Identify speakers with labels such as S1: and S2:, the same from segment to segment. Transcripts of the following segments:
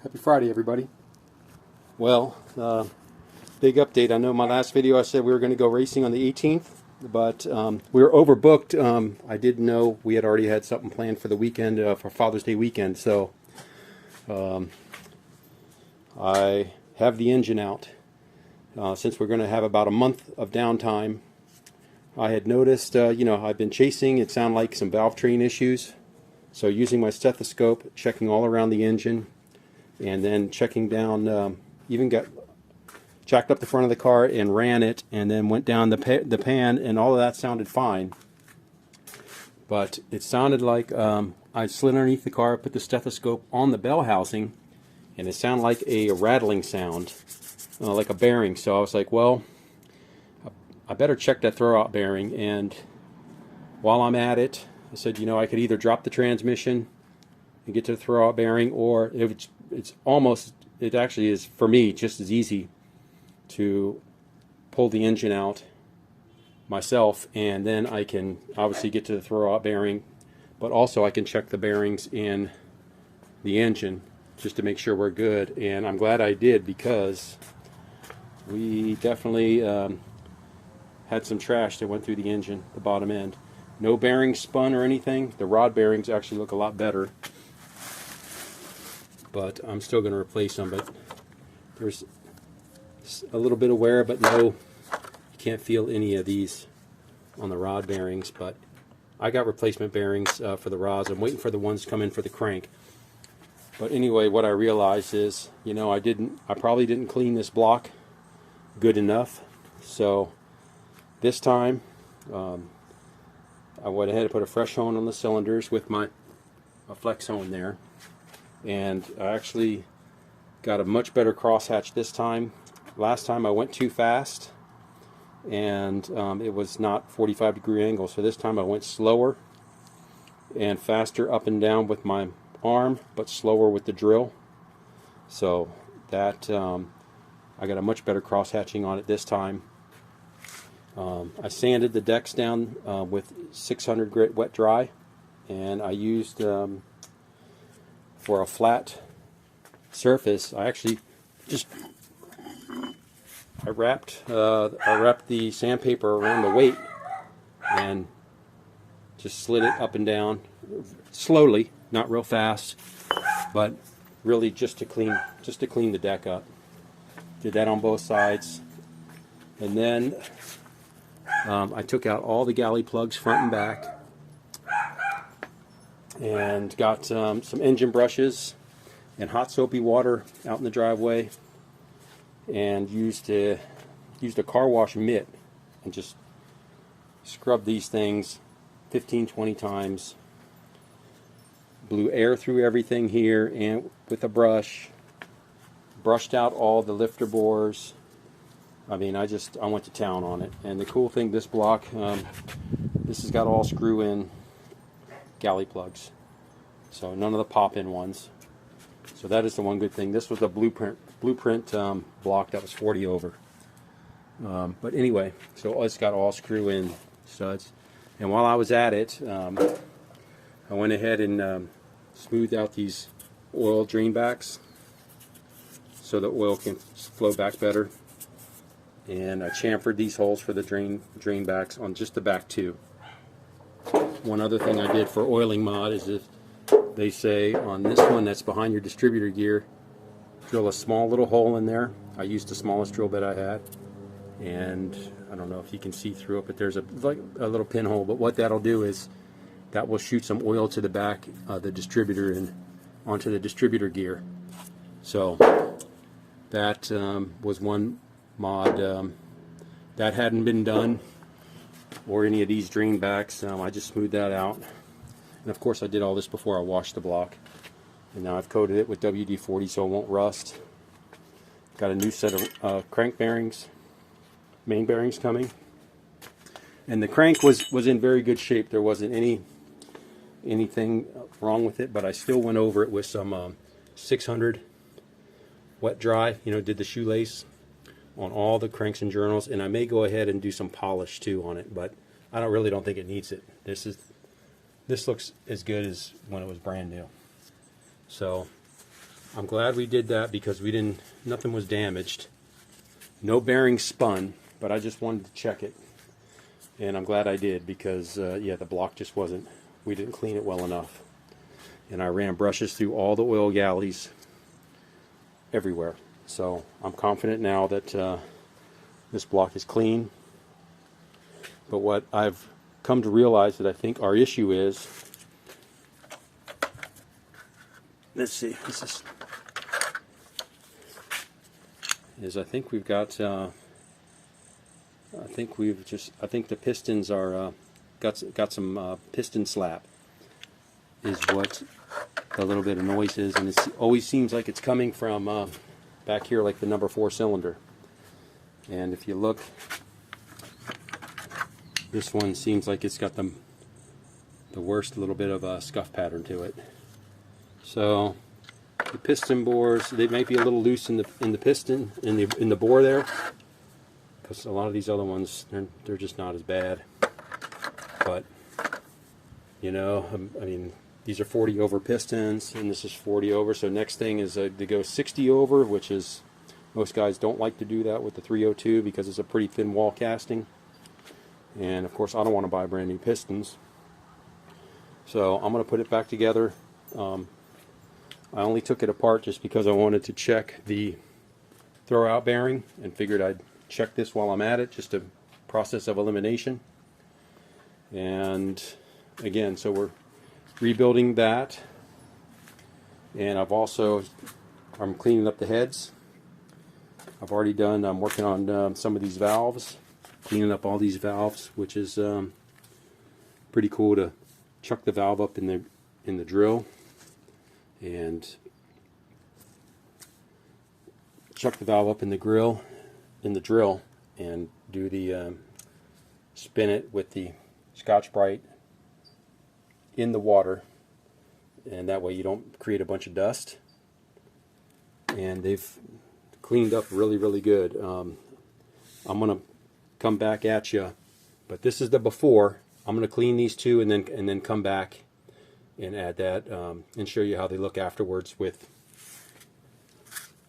S1: Happy Friday, everybody. Well, big update. I know my last video I said we were going to go racing on the 18th, but we were overbooked. I didn't know we had already had something planned for the weekend, for Father's Day weekend, so I have the engine out. Since we're going to have about a month of downtime, I had noticed, I've been chasing, it sounded like some valve train issues. So using my stethoscope, checking all around the engine, and then checking down, even got jacked up the front of the car and ran it, and then went down the pan, and all of that sounded fine. But it sounded like I slid underneath the car, put the stethoscope on the bell housing, and it sounded like a rattling sound, like a bearing. So I was like, well, I better check that throwout bearing. And while I'm at it, I said, I could either drop the transmission and get to the throwout bearing, or if it actually is, for me, just as easy to pull the engine out myself, and then I can obviously get to the throwout bearing, but also I can check the bearings in the engine just to make sure we're good. And I'm glad I did, because we definitely had some trash that went through the engine, the bottom end. No bearings spun or anything. The rod bearings actually look a lot better, but I'm still going to replace them. But there's a little bit of wear, but no, you can't feel any of these on the rod bearings. But I got replacement bearings for the rods. I'm waiting for the ones to come in for the crank. But anyway, what I realized is, I probably didn't clean this block good enough. So this time, I went ahead and put a fresh hone on the cylinders with a flex hone there, and I actually got a much better crosshatch this time. Last time I went too fast, and it was not 45-degree angle, so this time I went slower and faster up and down with my arm, but slower with the drill. So that I got a much better crosshatching on it this time. I sanded the decks down with 600 grit wet dry, and I used for a flat surface, I actually just I wrapped the sandpaper around the weight and just slid it up and down slowly, not real fast, but really just to clean the deck up. Did that on both sides, and then I took out all the galley plugs front and back, and got some engine brushes and hot soapy water out in the driveway, and used a car wash mitt and just scrubbed these things 15-20 times. Blew air through everything here, and with a brush brushed out all the lifter bores. I mean, I went to town on it. And the cool thing, this block, this has got all screw-in galley plugs, so none of the pop-in ones. So that is the one good thing. This was a blueprint block that was 40 over. But anyway, so it's got all screw-in studs. And while I was at it, I went ahead and smoothed out these oil drain backs so the oil can flow back better. And I chamfered these holes for the drain backs on just the back two. One other thing I did for oiling mod is, if they say on this one that's behind your distributor gear, drill a small little hole in there. I used the smallest drill bit I had, and I don't know if you can see through it, but there's like a little pinhole. But what that'll do is that will shoot some oil to the back of the distributor and onto the distributor gear. So that was one mod that hadn't been done, or any of these drain backs. I just smoothed that out, and of course I did all this before I washed the block, and now I've coated it with WD-40 so it won't rust. Got a new set of crank bearings, main bearings coming, and the crank was in very good shape. There wasn't anything wrong with it, but I still went over it with some 600 wet dry, did the shoelace on all the cranks and journals, and I may go ahead and do some polish too on it, but I really don't think it needs it. This looks as good as when it was brand new. So I'm glad we did that because nothing was damaged. No bearing spun, but I just wanted to check it. And I'm glad I did because, yeah, the block just we didn't clean it well enough. And I ran brushes through all the oil galleys everywhere. So I'm confident now that this block is clean. But what I've come to realize that I think our issue is, let's see, I think we've got, I think the pistons are, got some piston slap is what a little bit of noise is, and it always seems like it's coming from back here, like the number 4 cylinder. And if you look, this one seems like it's got the worst little bit of a scuff pattern to it. So the piston bores, they might be a little loose in the piston in the bore there, because a lot of these other ones they're just not as bad. But you know, I mean, these are 40 over pistons, and this is 40 over. So next thing is to go 60 over, which is, most guys don't like to do that with the 302 because it's a pretty thin wall casting. And of course, I don't want to buy brand new pistons. So I'm going to put it back together. I only took it apart just because I wanted to check the throwout bearing and figured I'd check this while I'm at it, just a process of elimination. And again, so we're rebuilding that, and I'm cleaning up the heads. I've already done, I'm working on some of these valves, cleaning up all these valves, which is pretty cool to chuck the valve up in the drill and chuck the valve up in the drill and do the spin it with the Scotch-Brite in the water, and that way you don't create a bunch of dust. And they've cleaned up really, really good. I'm gonna come back at you, but this is the before. I'm gonna clean these two and then come back and add that and show you how they look afterwards with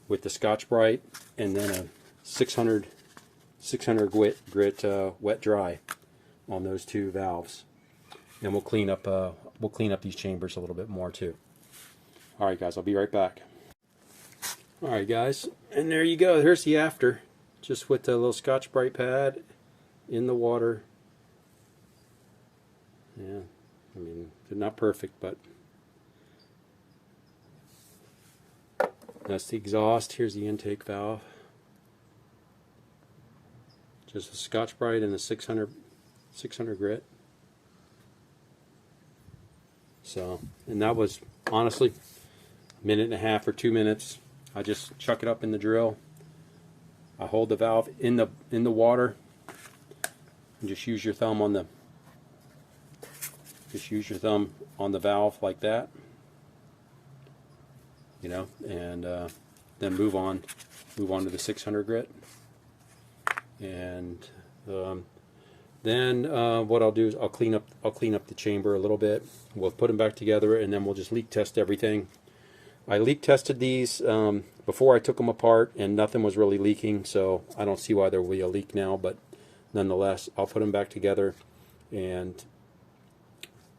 S1: the Scotch-Brite and then a 600 grit wet dry on those two valves. And we'll clean up these chambers a little bit more too. All right, guys, I'll be right back. All right, guys, and there you go. Here's the after, just with the little Scotch-Brite pad in the water. Yeah, I mean, they're not perfect, but that's the exhaust. Here's the intake valve. Just the Scotch-Brite and the 600 grit. So, and that was honestly a minute and a half or 2 minutes. I just chuck it up in the drill. I hold the valve in the water, and just use your thumb on the valve like that, you know, and then move on to the 600 grit. And then what I'll do is I'll clean up the chamber a little bit. We'll put them back together, and then we'll just leak test everything. I leak tested these before I took them apart, and nothing was really leaking, so I don't see why there will be a leak now. But nonetheless, I'll put them back together, and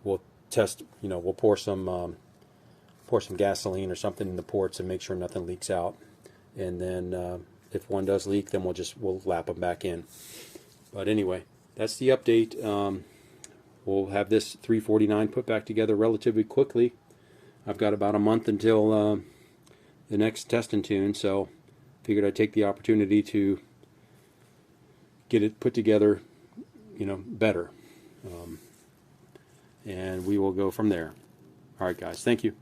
S1: we'll test. You know, we'll pour some gasoline or something in the ports and make sure nothing leaks out. And then if one does leak, then we'll lap them back in. But anyway, that's the update. We'll have this 349 put back together relatively quickly. I've got about a month until the next test and tune, so figured I'd take the opportunity to get it put together, you know, better. And we will go from there. All right, guys, thank you.